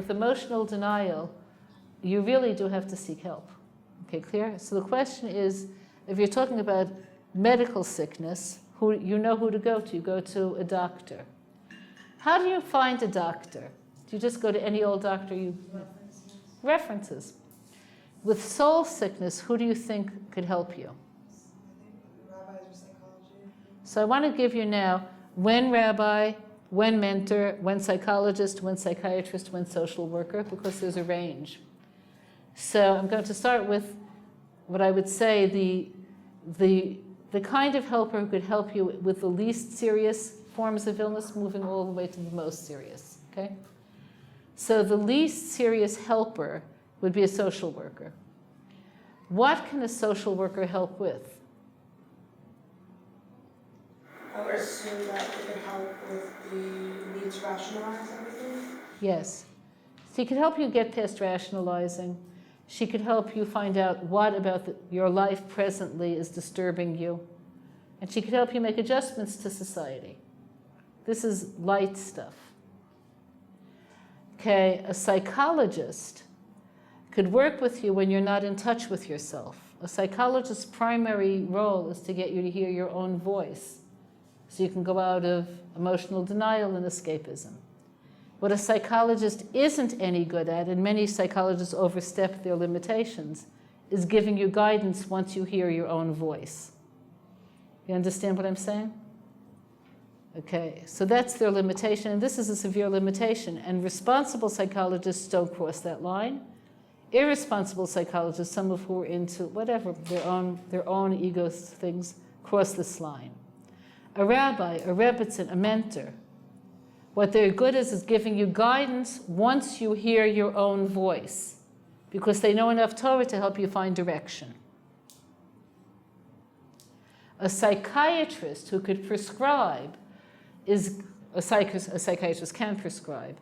with emotional denial, you really do have to seek help. Okay, clear? So the question is, if you're talking about medical sickness, you know who to go to. You go to a doctor. How do you find a doctor? Do you just go to any old doctor? References. With soul sickness, who do you think could help you? Rabbis or psychology. So I want to give you now when rabbi, when mentor, when psychologist, when psychiatrist, when social worker, because there's a range. So I'm going to start with what I would say the kind of helper who could help you with the least serious forms of illness, moving all the way to the most serious, okay? So the least serious helper would be a social worker. What can a social worker help with? I would assume that it could help with the need to rationalize everything. Yes. She could help you get past rationalizing. She could help you find out what about your life presently is disturbing you. And she could help you make adjustments to society. This is light stuff. Okay, a psychologist could work with you when you're not in touch with yourself. A psychologist's primary role is to get you to hear your own voice, so you can go out of emotional denial and escapism. What a psychologist isn't any good at, and many psychologists overstep their limitations, is giving you guidance once you hear your own voice. You understand what I'm saying? Okay, so that's their limitation, and this is a severe limitation, and responsible psychologists don't cross that line. Irresponsible psychologists, some of who are into whatever, their own ego things, cross this line. A rabbi, a Rebbetzin, a mentor, what they're good at is giving you guidance once you hear your own voice, because they know enough Torah to help you find direction. A psychiatrist who could prescribe is, a psychiatrist can prescribe,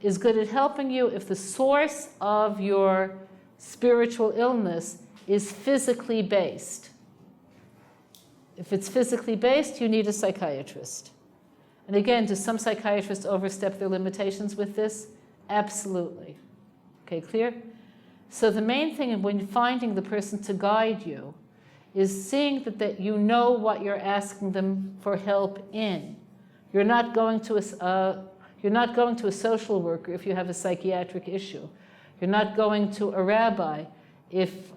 is good at helping you if the source of your spiritual illness is physically based. If it's physically based, you need a psychiatrist. And again, do some psychiatrists overstep their limitations with this? Absolutely. Okay, clear? So the main thing when finding the person to guide you is seeing that you know what you're asking them for help in. You're not going to a social worker if you have a psychiatric issue. You're not going to a rabbi if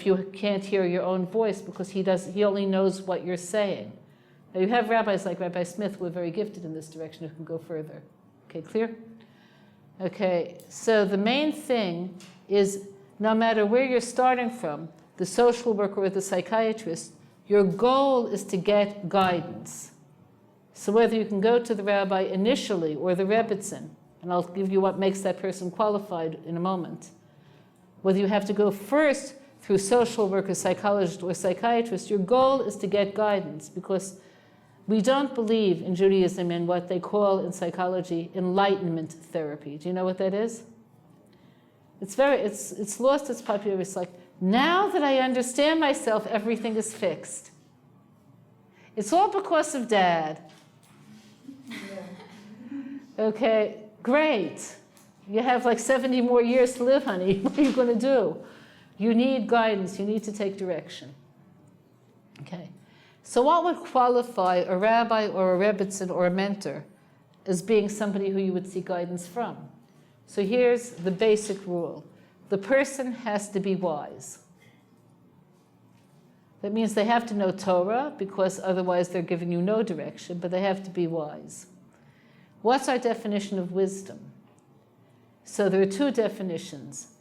you can't hear your own voice, because he only knows what you're saying. Now you have rabbis like Rabbi Smith who are very gifted in this direction who can go further. Okay, clear? Okay, so the main thing is no matter where you're starting from, the social worker or the psychiatrist, your goal is to get guidance. So whether you can go to the rabbi initially or the Rebbetzin, and I'll give you what makes that person qualified in a moment, whether you have to go first through social worker, psychologist, or psychiatrist, your goal is to get guidance, because we don't believe in Judaism in what they call in psychology enlightenment therapy. Do you know what that is? It's lost its popularity. It's like, now that I understand myself, everything is fixed. It's all because of Dad. Okay, great. You have like 70 more years to live, honey. What are you going to do? You need guidance. You need to take direction. Okay. So what would qualify a rabbi or a Rebbetzin or a mentor as being somebody who you would seek guidance from? So here's the basic rule. The person has to be wise. That means they have to know Torah, because otherwise they're giving you no direction, but they have to be wise. What's our definition of wisdom? So there are two definitions.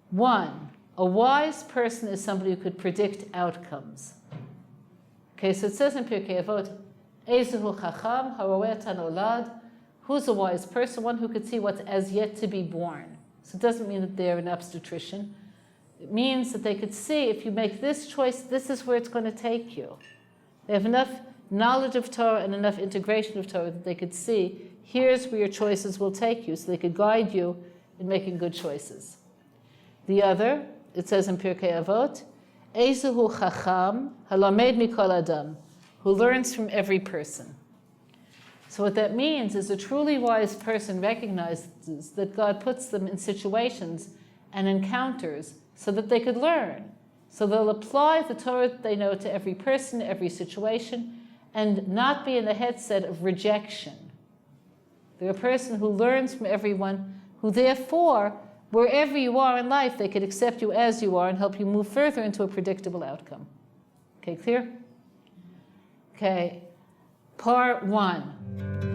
One, a wise person is somebody who could predict outcomes. Okay, so it says in Pirkei Avot, Ezehu chacham haroeh et hanolad. Who's a wise person? One who could see what's as yet to be born. So it doesn't mean that they're an obstetrician. It means that they could see, if you make this choice, this is where it's going to take you. They have enough knowledge of Torah and enough integration of Torah that they could see, here's where your choices will take you, so they could guide you in making good choices. The other, it says in Pirkei Avot, Ezehu chacham halamed mikol adam, who learns from every person. So what that means is a truly wise person recognizes that God puts them in situations and encounters so that they could learn. So they'll apply the Torah that they know to every person, every situation, and not be in the headset of rejection. They're a person who learns from everyone, who therefore, wherever you are in life, they could accept you as you are and help you move further into a predictable outcome. Okay, clear? Okay, part 1.